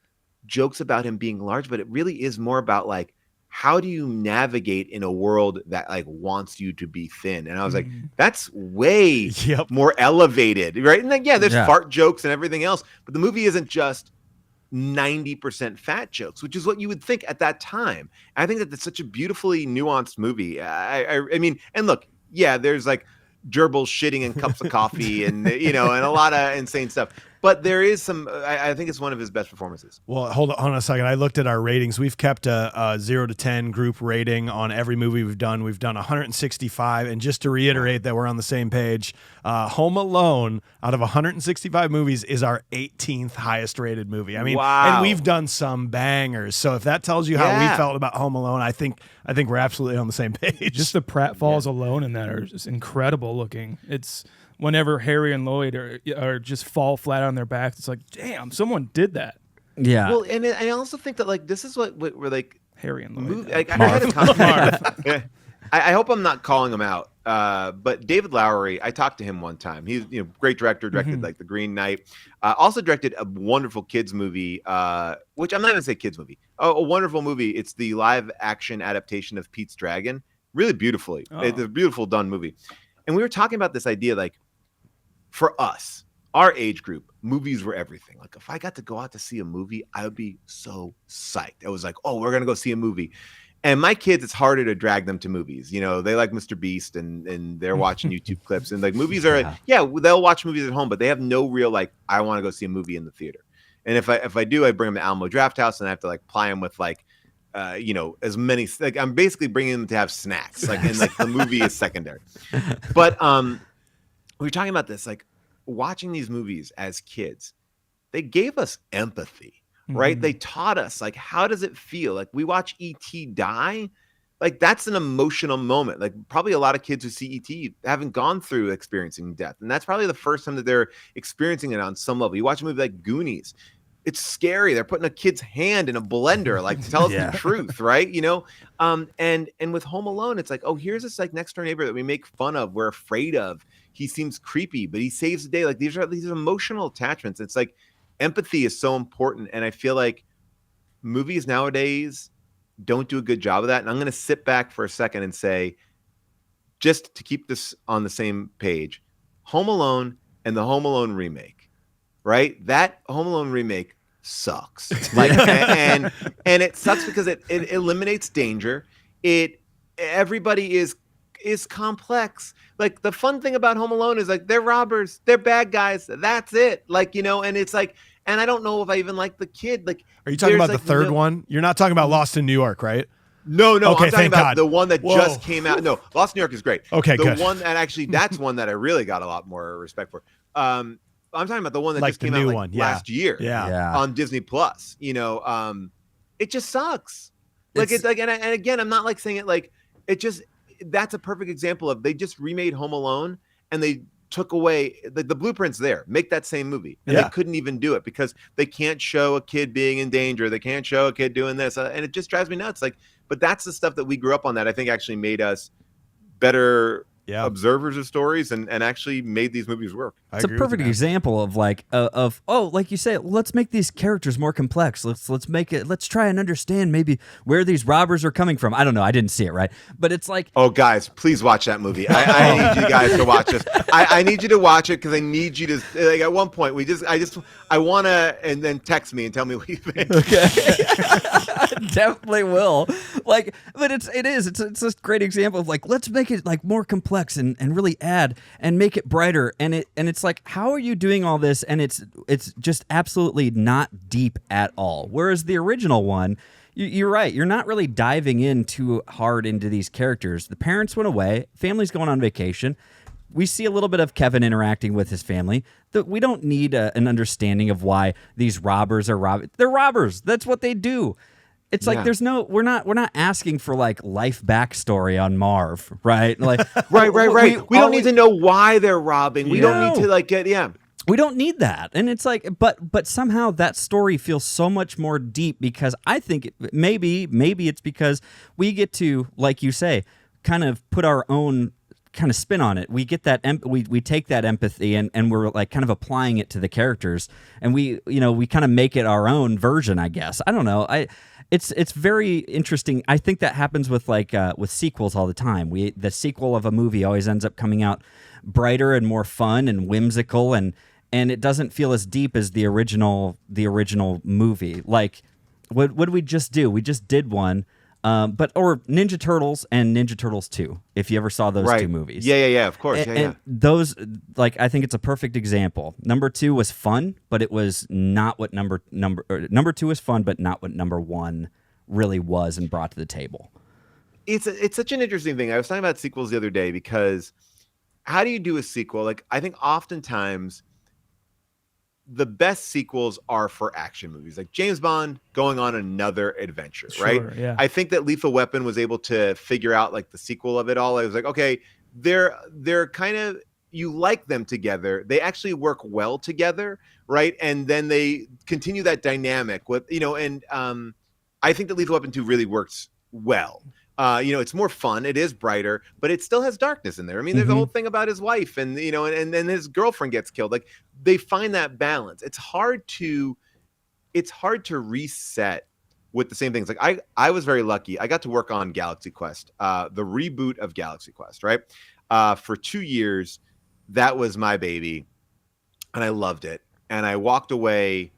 jokes about him being large, but it really is more about like, how do you navigate in a world that like wants you to be thin? And I was like, that's way more elevated, right? And like, there's fart jokes and everything else, but the movie isn't just 90% fat jokes, which is what you would think at that time. I think that that's such a beautifully nuanced movie. I mean, and look, there's like gerbils shitting in cups of coffee and, and a lot of insane stuff. But there is some, I think it's one of his best performances. Well, hold on a second. I looked at our ratings. We've kept a 0 to 10 group rating on every movie we've done. We've done 165. And just to reiterate that we're on the same page, Home Alone, out of 165 movies, is our 18th highest rated movie. I mean, and we've done some bangers. So if that tells you how we felt about Home Alone, I think we're absolutely on the same page. Just the pratfalls alone in that are just incredible looking. It's... Whenever Harry and Lloyd are just fall flat on their backs, it's like, damn, someone did that. Yeah. Well, and I also think that like this is what we're like Harry and Lloyd. I had a comment. I hope I'm not calling him out. But David Lowery, I talked to him one time. He's great director, directed like The Green Knight. Also directed a wonderful kids movie, which I'm not gonna say kids movie. A wonderful movie. It's the live action adaptation of Pete's Dragon. Really beautifully. It's a beautiful done movie. And we were talking about this idea like, for us, our age group, movies were everything. Like if I got to go out to see a movie, I would be so psyched. I was like, oh, we're going to go see a movie. And my kids, it's harder to drag them to movies. They like Mr. Beast and they're watching YouTube clips. And like movies are, they'll watch movies at home, but they have no real, like, I want to go see a movie in the theater. And if I do, I bring them to Alamo Drafthouse and I have to like ply them with like, as many, like I'm basically bringing them to have snacks. Like, and like the movie is secondary. But, we were talking about this, like watching these movies as kids, they gave us empathy, right? They taught us like, how does it feel? Like we watch E.T. die. Like that's an emotional moment. Like probably a lot of kids who see E.T. haven't gone through experiencing death. And that's probably the first time that they're experiencing it on some level. You watch a movie like Goonies, it's scary. They're putting a kid's hand in a blender, like to tell us the truth, right? And with Home Alone, it's like, oh, here's this like next door neighbor that we make fun of, we're afraid of. He seems creepy, but he saves the day. Like these are these emotional attachments. It's like empathy is so important, and I feel like movies nowadays don't do a good job of that. And I'm going to sit back for a second and say, just to keep this on the same page, Home Alone and the Home Alone remake. Right, that Home Alone remake sucks. Like, and it sucks because it eliminates danger. Everybody is complex. Like the fun thing about Home Alone is like they're robbers, they're bad guys. That's it. Like and it's like, and I don't know if I even like the kid. Like, are you talking about the third one? You're not talking about Lost in New York, right? No. Okay, I'm talking about God. the one that just came out. No, Lost in New York is great. Okay, the good. one that actually, that's one that I really got a lot more respect for. I'm talking about the one that just came out like last year on Disney Plus. It just sucks. Like it's like, and again, I'm not like saying it like it just. That's a perfect example of they just remade Home Alone and they took away the blueprint's there. Make that same movie, and they couldn't even do it because they can't show a kid being in danger. They can't show a kid doing this, and it just drives me nuts. Like, but that's the stuff that we grew up on that I think actually made us better. Observers of stories and actually made these movies work. It's a perfect example of like like you say, let's make these characters more complex. Let's try and understand maybe where these robbers are coming from. I don't know. I didn't see it, right? But it's like, oh guys, please watch that movie. I need you guys to watch this. I need you to watch it because I need you to like at one point I want to and then text me and tell me what you think. Okay. Definitely will. Like, but it's a great example of like, let's make it like more complex and really add and make it brighter. And it's like, how are you doing all this? And it's just absolutely not deep at all. Whereas the original one, you're right. You're not really diving in too hard into these characters. The parents went away. Family's going on vacation. We see a little bit of Kevin interacting with his family. We don't need an understanding of why these robbers are robbing. They're robbers. That's what they do. It's like we're not asking for like life backstory on Marv, right? Like right. We don't need to know why they're robbing. We don't need to like get We don't need that. And it's like but somehow that story feels so much more deep because I think maybe it's because we get to, like you say, kind of put our own kind of spin on it. We get that we take that empathy and we're like kind of applying it to the characters, and we kind of make it our own version, I guess. I don't know. It's very interesting. I think that happens with with sequels all the time. The sequel of a movie always ends up coming out brighter and more fun and whimsical, and it doesn't feel as deep as the original movie. Like what did we just do? We just did one. Or Ninja Turtles and Ninja Turtles 2, if you ever saw those two movies. Yeah, of course. And those, I think it's a perfect example. Number 2 was fun, but it was not what number 2 was fun, but not what number 1 really was and brought to the table. It's such an interesting thing. I was talking about sequels the other day, because how do you do a sequel? Like, I think oftentimes the best sequels are for action movies, like James Bond going on another adventure, right? Yeah. I think that Lethal Weapon was able to figure out like the sequel of it all. I was like, okay, they're kind of, you like them together. They actually work well together, right? And then they continue that dynamic with, and I think that Lethal Weapon 2 really works well. It's more fun. It is brighter, but it still has darkness in there. I mean, there's a whole thing about his wife and his girlfriend gets killed. Like, they find that balance. It's hard to reset with the same things. Like I was very lucky. I got to work on Galaxy Quest, the reboot of Galaxy Quest, right? For 2 years, that was my baby, and I loved it. And I walked away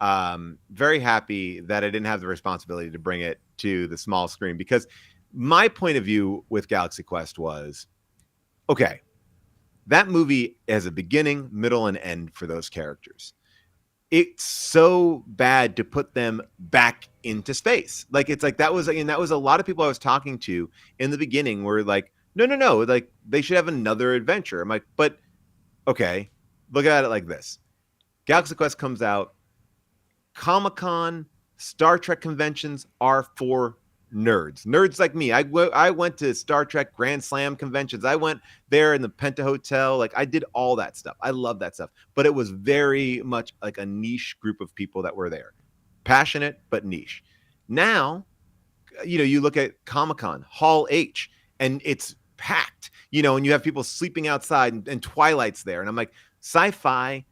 very happy that I didn't have the responsibility to bring it to the small screen, because my point of view with Galaxy Quest was, okay, that movie has a beginning, middle, and end for those characters. It's so bad to put them back into space. Like, it's like that was a lot of people I was talking to in the beginning were like, no, like they should have another adventure. I'm like, but okay, look at it like this. Galaxy Quest comes out, Comic-Con, Star Trek conventions are for nerds like me. I went to Star Trek Grand Slam conventions. I went there in the Penta Hotel. Like, I did all that stuff. I love that stuff. But it was very much like a niche group of people that were there. Passionate, but niche. Now, you look at Comic-Con, Hall H, and it's packed, and you have people sleeping outside, and Twilight's there. And I'm like, sci-fi,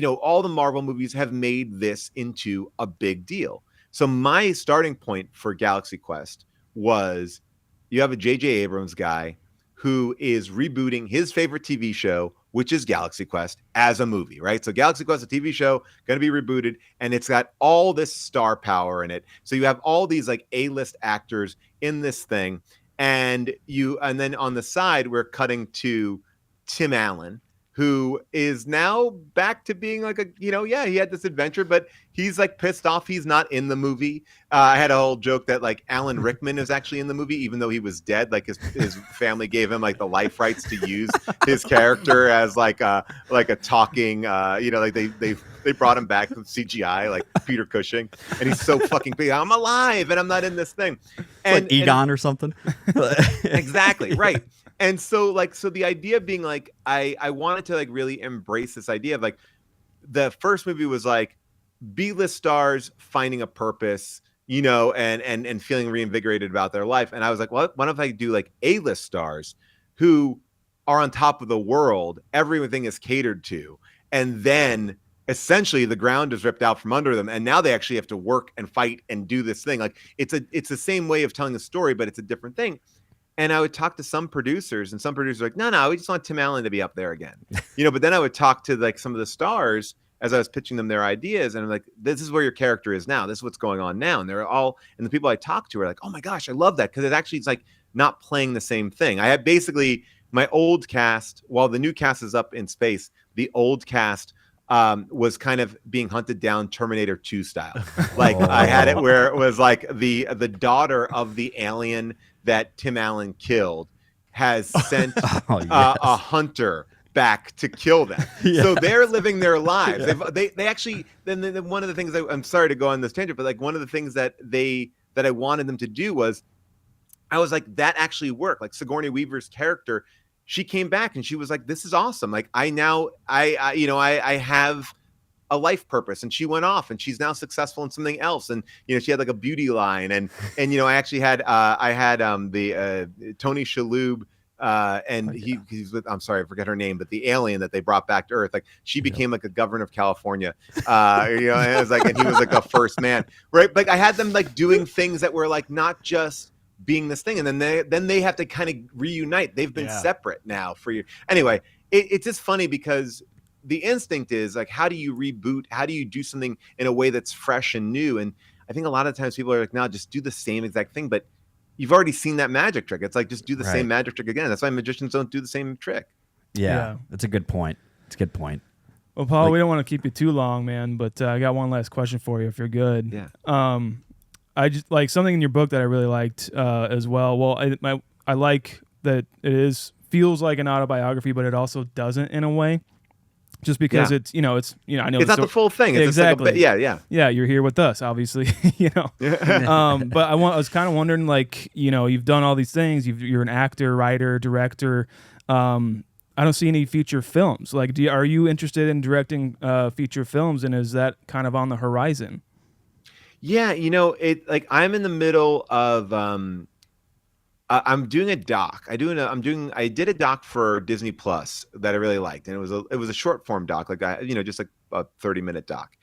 all the Marvel movies have made this into a big deal. So my starting point for Galaxy Quest was, you have a J.J. Abrams guy who is rebooting his favorite TV show, which is Galaxy Quest, as a movie, right? So Galaxy Quest, a TV show, going to be rebooted, and it's got all this star power in it. So you have all these like A-list actors in this thing, and then on the side, we're cutting to Tim Allen, who is now back to being like he had this adventure, but he's like pissed off he's not in the movie. I had a whole joke that like Alan Rickman is actually in the movie, even though he was dead. Like his family gave him like the life rights to use his character as like a talking, like they brought him back from CGI, like Peter Cushing, and he's so fucking big. I'm alive and I'm not in this thing. And like Egon or something. Exactly. Right. And so the idea being like, I wanted to like really embrace this idea of like, the first movie was like B-list stars finding a purpose, and feeling reinvigorated about their life. And I was like, well, what if I do like A-list stars who are on top of the world, everything is catered to, and then essentially the ground is ripped out from under them, and now they actually have to work and fight and do this thing. Like, it's the same way of telling a story, but it's a different thing. And I would talk to some producers, and some producers were like, no, we just want Tim Allen to be up there again. But then I would talk to like some of the stars as I was pitching them their ideas, and I'm like, this is where your character is now. This is what's going on now. And and the people I talked to were like, oh my gosh, I love that. Because it's like not playing the same thing. I had basically my old cast, while the new cast is up in space, the old cast was kind of being hunted down Terminator 2 style. Like, I had it where it was like the daughter of the alien that Tim Allen killed has sent a hunter back to kill them. Yes. So they're living their lives. They actually, then one of the things I'm sorry to go on this tangent, but like one of the things that I wanted them to do was, I was like, that actually worked. Like Sigourney Weaver's character, she came back and she was like, this is awesome. Like, I have a life purpose, and she went off and she's now successful in something else. And, she had like a beauty line, and I actually had, the Tony Shalhoub and he's with, I'm sorry, I forget her name, but the alien that they brought back to Earth, like she became like a governor of California, and it was like, and he was like a first man, right? Like I had them like doing things that were like not just being this thing, and then they have to kind of reunite. They've been separate now for you. Anyway, it's just funny because the instinct is like, how do you reboot? How do you do something in a way that's fresh and new? And I think a lot of times people are like, no, just do the same exact thing, but you've already seen that magic trick. It's like, just do the same magic trick again. That's why magicians don't do the same trick. Yeah. That's a good point. It's a good point. Well, Paul, we don't want to keep you too long, man, but I got one last question for you if you're good. Yeah. I just like something in your book that I really liked as well. Well, I like that feels like an autobiography, but it also doesn't in a way. Just because it's I know it's not the full thing. It's exactly. Just like yeah. You're here with us, obviously. But I was kind of wondering, like, you've done all these things. You're an actor, writer, director. I don't see any feature films. Like, are you interested in directing feature films, and is that kind of on the horizon? Yeah, like I'm in the middle of. I'm doing a doc. I did a doc for Disney Plus that I really liked, and it was a short form doc, like just like a 30-minute doc.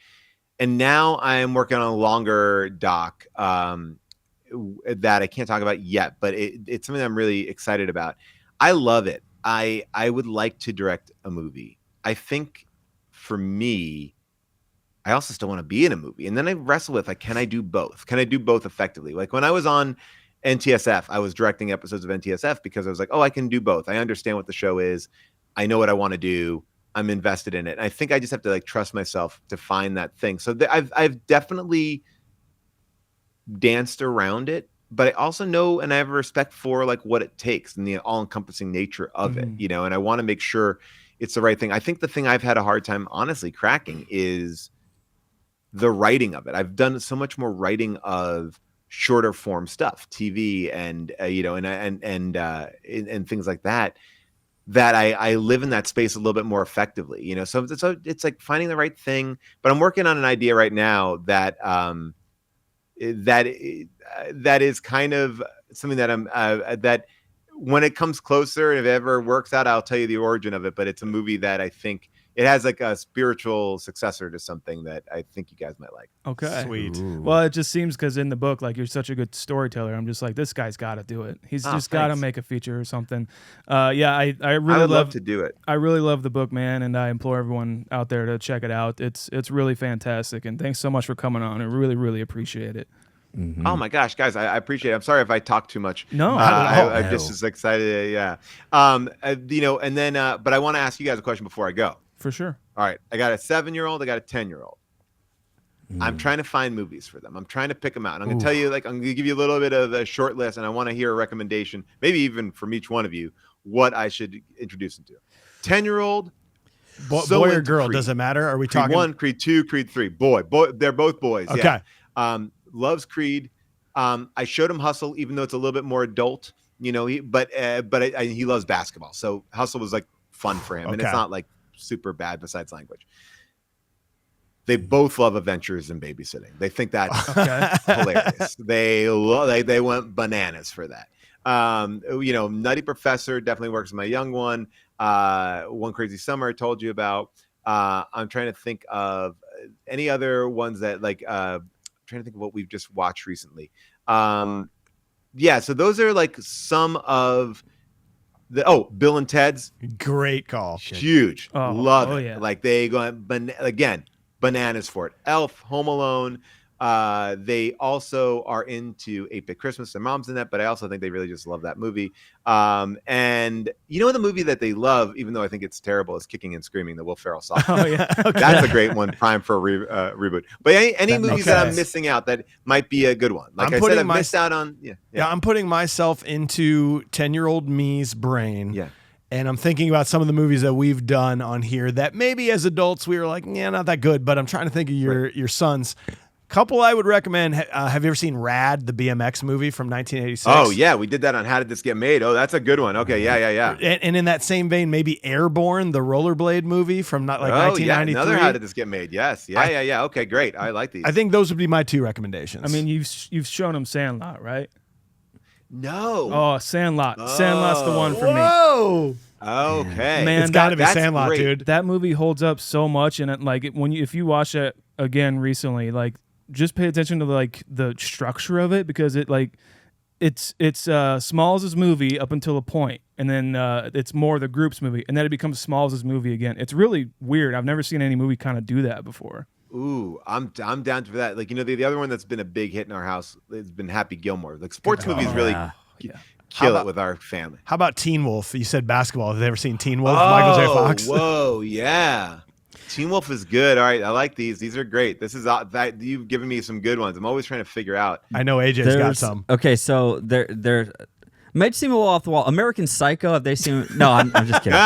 And now I am working on a longer doc that I can't talk about yet, but it's something I'm really excited about. I love it. I would like to direct a movie. I think for me, I also still want to be in a movie, and then I wrestle with like, can I do both? Can I do both effectively? Like when I was on NTSF, I was directing episodes of NTSF because I was like, oh, I can do both. I understand what the show is. I know what I want to do. I'm invested in it. And I think I just have to like trust myself to find that thing. So I've definitely danced around it, but I also know, and I have respect for like what it takes and the all-encompassing nature of it, and I want to make sure it's the right thing. I think the thing I've had a hard time honestly cracking is the writing of it. I've done so much more writing of shorter form stuff, TV and and things like that I live in that space a little bit more effectively, so it's like finding the right thing. But I'm working on an idea right now that that is kind of something that I'm that when it comes closer, and if it ever works out, I'll tell you the origin of it. But it's a movie that I think it has like a spiritual successor to something that I think you guys might like. Okay. Sweet. Ooh. Well, it just seems, because in the book, like, you're such a good storyteller. I'm just like, this guy's got to do it. He's just got to make a feature or something. I really love to do it. I really love the book, man, and I implore everyone out there to check it out. It's really fantastic, and thanks so much for coming on. I really, really appreciate it. Mm-hmm. Oh my gosh, guys, I appreciate it. I'm sorry if I talk too much. No, I'm just as excited. Yeah. And then, but I want to ask you guys a question before I go. For sure. All right. I got a 7-year-old. I got a 10-year-old. I'm trying to find movies for them. I'm trying to pick them out. And I'm going to tell you, like, I'm going to give you a little bit of a short list, and I want to hear a recommendation, maybe even from each one of you, what I should introduce them to. 10-year-old. Boy or girl, does it matter? Are we Creed talking 1, Creed 2, Creed 3? Boy, they're both boys. Okay. Yeah. Loves Creed. I showed him Hustle, even though it's a little bit more adult, but he loves basketball. So Hustle was like fun for him. And it's not like super bad besides language. They both love adventures and babysitting. They think that's hilarious. They went bananas for that. Nutty Professor definitely works with my young one. One Crazy Summer I told you about. I'm trying to think of any other ones that like. Trying to think of what we've just watched recently. So those are like some of the Bill and Ted's. Great call. Huge. Love it. Yeah. Like they go again, bananas for it. Elf, Home Alone. They also are into 8-Bit Christmas. Their mom's in that, but I also think they really just love that movie. And the movie that they love, even though I think it's terrible, is Kicking and Screaming, the Will Ferrell song. Oh yeah, okay. That's a great one, prime for a reboot. But any movies that I'm missing out that might be a good one. Like I said, I missed out on. Yeah, I'm putting myself into 10-year-old me's brain. Yeah. And I'm thinking about some of the movies that we've done on here that maybe as adults we were like, yeah, not that good. But I'm trying to think of your sons. Couple I would recommend. Have you ever seen Rad, the BMX movie from 1986? Oh, yeah. We did that on How Did This Get Made? Oh, that's a good one. Okay, yeah. And in that same vein, maybe Airborne, the rollerblade movie from 1993. Yeah, another How Did This Get Made? Yes. Yeah. Okay, great. I like these. I think those would be my two recommendations. I mean, you've shown them Sandlot, right? No. Oh, Sandlot. Sandlot's the one for me. Whoa. Okay. Man, It's got to be that's Sandlot, great. dude. That movie holds up so much, and if you watch it again recently, like just pay attention to like the structure of it, because it's Smalls' movie up until a point, and then it's more the group's movie, and then it becomes Smalls' movie again. It's really weird. I've never seen any movie kind of do that before. Ooh, I'm down for that. Like, the other one that's been a big hit in our house has been Happy Gilmore. Like, sports movies really kill it with our family. How about Teen Wolf? You said basketball. Have you ever seen Teen Wolf? Michael J. Fox. Whoa, yeah. Teen Wolf is good. All right, I like these. These are great. This is that you've given me some good ones. I'm always trying to figure out. I know AJ's got some. Okay, so there might seem a little off the wall. American Psycho. Have they seen? No, I'm just kidding.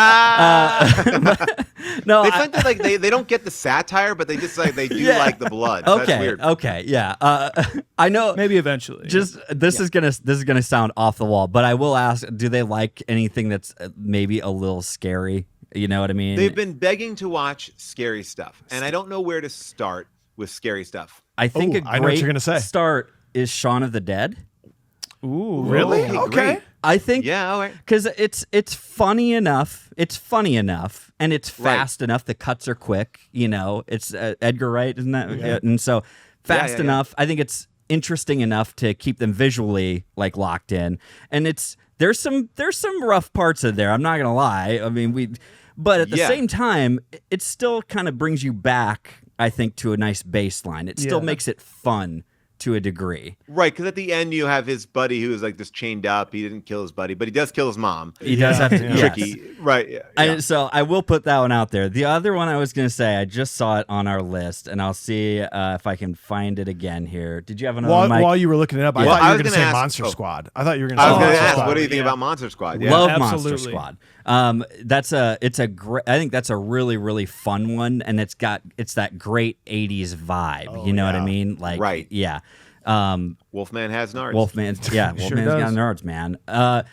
No, they find that they don't get the satire, but they just they do like the blood. So okay, that's weird. Okay, yeah. I know. Maybe eventually. Just this is gonna sound off the wall, but I will ask: do they like anything that's maybe a little scary? You know what I mean? They've been begging to watch scary stuff, and I don't know where to start with scary stuff. I think I know what you're gonna say. Start is Shaun of the Dead. Ooh, Really? Okay, Okay. great. I think Yeah, all right. because it's funny enough, and it's Right. fast enough. The cuts are quick. It's Edgar Wright, isn't that? Yeah. And so fast yeah. enough. I think it's interesting enough to keep them visually locked in. And there's some rough parts in there. I'm not gonna lie. I mean, but at the same time, it still kind of brings you back, I think, to a nice baseline. It still makes it fun to a degree. Right, because at the end you have his buddy who is just chained up. He didn't kill his buddy, but he does kill his mom. He does have to. Yeah. Yes. Tricky, right? Yeah. So I will put that one out there. The other one I was going to say, I just saw it on our list, and I'll see if I can find it again here. Did you have another one, Mike? While you were looking it up, I Well, thought you I were was going to gonna say ask- Monster oh. Squad. I thought you were going I to was say going to Monster ask, Squad. what do you think about Monster Squad? Yeah. Love Absolutely. Monster Squad. I think that's a really, really fun one, and it's that great 80s vibe. Oh, you know what I yeah. mean? Right. Yeah. Wolfman has nards. Wolfman's got nards, man. I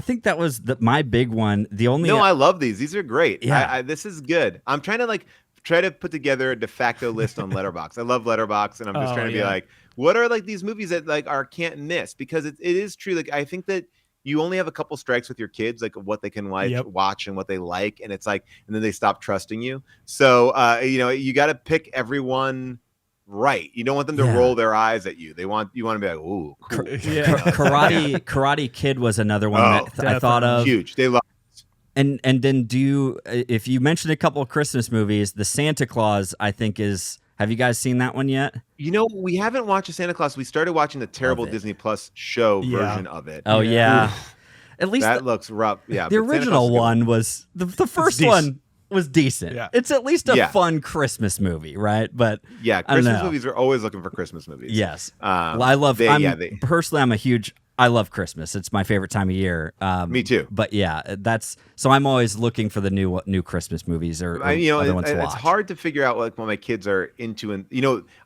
think that was my big one. The only No, I love these. These are great. Yeah. This is good. I'm trying to try to put together a de facto list on Letterboxd. I love Letterboxd, and I'm just trying to be what are these movies that are can't miss, because it is true. I think that you only have a couple strikes with your kids, of what they can watch and what they like, and it's and then they stop trusting you. So you got to pick everyone right. You don't want them to roll their eyes at you. You want to be like, ooh, cool. Karate Kid was another one that I thought of. Huge. They love. And then if you mentioned a couple of Christmas movies, the Santa Claus, I think have you guys seen that one yet? We haven't watched a Santa Claus. We started watching the terrible Disney Plus show version of it. Oh yeah. At least that looks rough. Yeah. The original one was the first one was decent. Yeah. It's at least a fun Christmas movie, right? But yeah, Christmas movies are always looking for Christmas movies. Yes. Well, I love. Personally, I love Christmas. It's my favorite time of year. Me too. But yeah, so I'm always looking for the new Christmas movies or other ones to watch. It's hard to figure out what my kids are into, and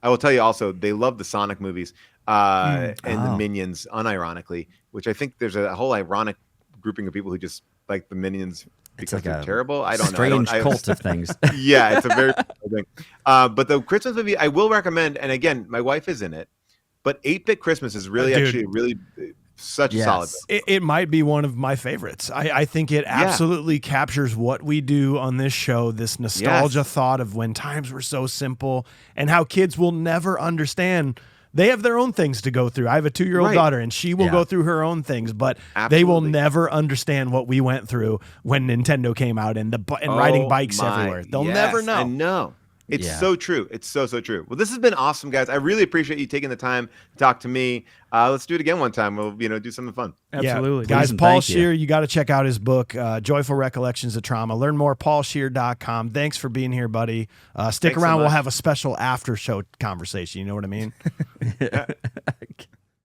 I will tell you also they love the Sonic movies and the Minions, unironically, which I think there's a whole ironic grouping of people who just like the Minions because they're terrible. I don't know. Strange cult of things. Yeah, it's a very thing. But the Christmas movie I will recommend, and again, my wife is in it. But 8-Bit Christmas is really such a solid book. It might be one of my favorites. I think it absolutely captures what we do on this show, this nostalgia thought of when times were so simple and how kids will never understand. They have their own things to go through. I have a 2-year-old daughter, and she will go through her own things, but they will never understand what we went through when Nintendo came out and riding bikes everywhere. They'll never know. I know. It's so true. It's so true. Well, this has been awesome, guys. I really appreciate you taking the time to talk to me. Let's do it again one time. We'll do something fun. Absolutely. Yeah. Guys, Listen, Paul thank you. Scheer, you got to check out his book, Joyful Recollections of Trauma. Learn more, paulscheer.com. Thanks for being here, buddy. Stick Thanks around. so We'll much. have a special after show conversation. You know what I mean?